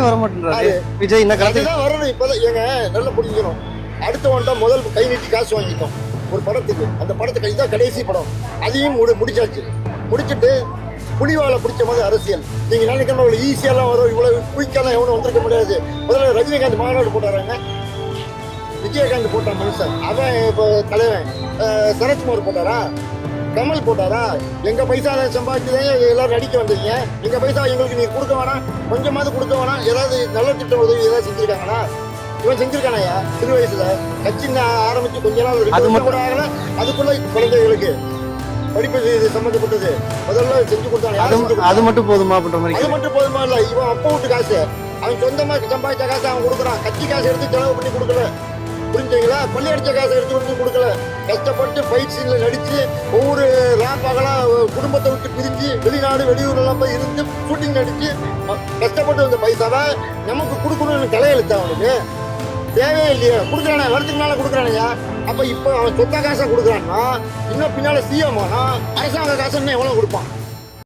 வர மாட்டேன்றாரு விஜய். என்ன கருத்து வரணும் இப்பதான் ஏங்க நல்லா புரிஞ்சிடும். அடுத்தவன்ட்ட முதல் கை நீட்டி காசு வாங்கிட்டோம் ஒரு படத்துக்கு. அந்த படத்துக்கு இதுதான் கடைசி படம், அதையும் முடிச்சாச்சு. முடிச்சுட்டு புலிவாலை பிடிச்ச மாதிரி அரசியல். நீங்க நினைக்கிற இவ்வளவு ஈஸியெல்லாம் வரும், இவ்வளவு குயிக்கெல்லாம் எவனும் வந்திருக்க முடியாது. முதல்ல ரஜினிகாந்த் மாநாடு போட்டாராங்க, விஜயகாந்த் போட்டான் மனுஷன். அவன் இப்போ தலைவன் சரத்குமார் போட்டாரா, கமல் போட்டாரா? எங்க பைசா சம்பாதிச்சுதான் எல்லாரும் நடிக்க வந்தீங்க. எங்க பைசா எங்களுக்கு நீங்க கொடுக்க வேணாம், கொஞ்சமாவது கொடுக்க வேணாம். ஏதாவது நல்ல திட்டம் உதவி ஏதாவது செஞ்சிருக்காங்களா? இவன் செஞ்சிருக்கானயா சிறு வயசுல கட்சி ஆரம்பிச்சு கொஞ்ச நாள் கூட ஆகல, அதுக்குள்ள குழந்தைகளுக்கு படிப்பு சம்பந்தப்பட்டது முதல்ல செஞ்சு கொடுத்தாங்க. அது மட்டும் போதுமா பண்ற மாதிரி? அது மட்டும் போதுமா இல்ல, இவன் அப்பா வீட்டு காசு அவன் சொந்தமா சம்பாதிச்ச காசு அவன் கொடுக்குறான். கட்சி காசு எடுத்து செலவு பண்ணி கொடுக்கல, புரிஞ்சுங்களா? பள்ளி அடிச்ச காசை எடுத்து வந்து கொடுக்கல. கஷ்டப்பட்டு ஃபைட் சீன்ல நடிச்சு ஒவ்வொரு ராப்பாகலாம் குடும்பத்தை விட்டு பிரிஞ்சு வெளிநாடு வெளியூர் எல்லாம் போய் இருந்து ஷூட்டிங் நடிச்சு கஷ்டப்பட்டு வந்த பைசாவை நமக்கு கொடுக்கணும்னு தலையெழுத்தா அவனுக்கு தேவையே இல்லையா? கொடுக்குறானே, வருஷத்துக்கு மேல கொடுக்குறானையா. அப்ப இப்ப அவன் சொந்த காசை கொடுக்குறான்னா இன்னும் பின்னால சிஎம் ஆனா அரசாங்க காசு எவ்வளவு கொடுப்பான்?